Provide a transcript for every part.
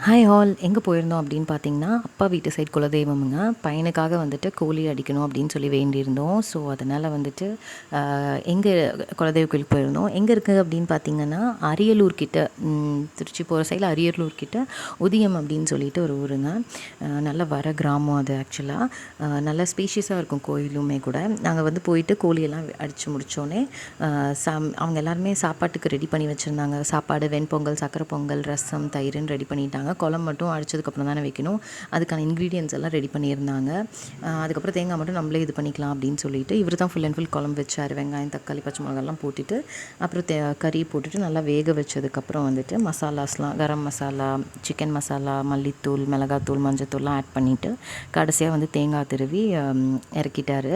Hi all எங்கே போயிருந்தோம் அப்படின்னு பார்த்தீங்கன்னா, அப்பா வீட்டு சைடு குலதெய்வமுங்க. பையனுக்காக வந்துட்டு கோழி அடிக்கணும் அப்படின்னு சொல்லி வேண்டியிருந்தோம். ஸோ அதனால் வந்துட்டு எங்கே குலதெய்வ கோயிலுக்கு போயிருந்தோம். எங்கே இருக்குது அப்படின்னு பார்த்தீங்கன்னா, அரியலூர் கிட்ட, திருச்சி போகிற சைடில் அரியலூர் கிட்ட உதியம் அப்படின்னு சொல்லிட்டு ஒரு ஊருங்க. நல்ல வர கிராமம் அது ஆக்சுவலாக. நல்ல ஸ்பீஷியஸாக இருக்கும் கோயிலுமே கூட. நாங்கள் வந்து போயிட்டு கோழியெல்லாம் அடித்து முடித்தோடனே அவங்க எல்லாருமே சாப்பாட்டுக்கு ரெடி பண்ணி வச்சுருந்தாங்க. சாப்பாடு, வெண்பொங்கல், சக்கரை பொங்கல், ரசம், தயிர்னு ரெடி பண்ணிட்டாங்க. குழம்பு மட்டும் அடித்ததுக்கப்புறம் தானே வைக்கணும். அதுக்கான இன்க்ரீடியன்ஸ் எல்லாம் ரெடி பண்ணியிருந்தாங்க. அதுக்கப்புறம் தேங்காய் மட்டும் நம்மளே இது பண்ணிக்கலாம் அப்படின்னு சொல்லிட்டு இவர் தான் ஃபுல் அண்ட் ஃபுல் குழம்பு வச்சார். வெங்காயம், தக்காளி, பச்சை மிளகாலாம் போட்டுட்டு அப்புறம் கறி போட்டுட்டு நல்லா வேக வச்சதுக்கப்புறம் வந்துட்டு மசாலாஸ்லாம், கரம் மசாலா, சிக்கன் மசாலா, மல்லித்தூள், மிளகாத்தூள், மஞ்சத்தூள்லாம் ஆட் பண்ணிவிட்டு கடைசியாக வந்து தேங்காய் திருவி இறக்கிட்டார்.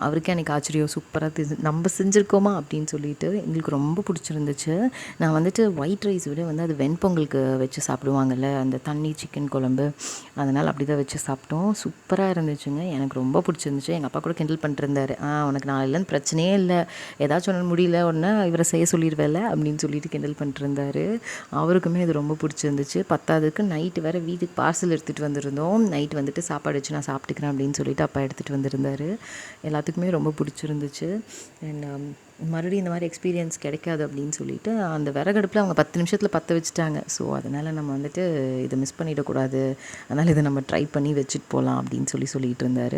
அவருக்கே அன்றைக்கி ஆச்சரியம், சூப்பராக நம்ம செஞ்சுருக்கோமா அப்படின்னு சொல்லிட்டு எங்களுக்கு ரொம்ப பிடிச்சிருந்துச்சு. நான் வந்துட்டு ஒயிட் ரைஸ் விட வந்து அது வெண்பொங்கலுக்கு வச்சு சாப்பிடுவாங்கல்ல, அந்த தண்ணி சிக்கன் குழம்பு, அதனால் அப்படி தான் வச்சு சாப்பிட்டோம். சூப்பராக இருந்துச்சுங்க. எனக்கு ரொம்ப பிடிச்சிருந்துச்சு. எங்கள் அப்பா கூட கிண்டல் பண்ணிட்டுருந்தார். உனக்கு நாளையிலேருந்து பிரச்சனையே இல்லை, ஏதாச்சும் ஒன்று முடியல உடனே இவரை செய்ய சொல்லிடுவேல அப்படின்னு சொல்லிட்டு கிண்டல் பண்ணிட்டுருந்தார். அவருக்குமே இது ரொம்ப பிடிச்சிருந்துச்சு. பத்தாவதுக்கு நைட்டு வேறு வீட்டுக்கு பார்சல் எடுத்துகிட்டு வந்திருந்தோம். நைட்டு வந்துட்டு சாப்பாடு வச்சு நான் சாப்பிட்டுக்கிறேன் அப்படின்னு சொல்லிட்டு அப்பா எடுத்துகிட்டு வந்திருந்தார். எல்லாத்துக்குமே ரொம்ப பிடிச்சிருந்துச்சு. அண்ட் மறுபடியும் இந்த மாதிரி எக்ஸ்பீரியன்ஸ் கிடைக்காது அப்படின்னு சொல்லிட்டு அந்த விறகடுப்பில் அவங்க 10 நிமிஷத்தில் பற்ற வச்சுட்டாங்க. ஸோ அதனால் நம்ம வந்துட்டு இதை மிஸ் பண்ணிடக்கூடாது, அதனால் இதை நம்ம ட்ரை பண்ணி வச்சுட்டு போகலாம் அப்படின்னு சொல்லிட்டு இருந்தார்.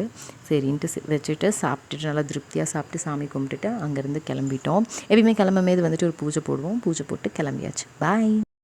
சரின்ட்டு வச்சுட்டு சாப்பிட்டுட்டு நல்லா திருப்தியாக சாப்பிட்டு சாமி கும்பிட்டுட்டு அங்கேருந்து கிளம்பிட்டோம். எப்பயுமே கிளம்பும்போது வந்துட்டு ஒரு பூஜை போடுவோம். பூஜை போட்டு கிளம்பியாச்சு. பாய்.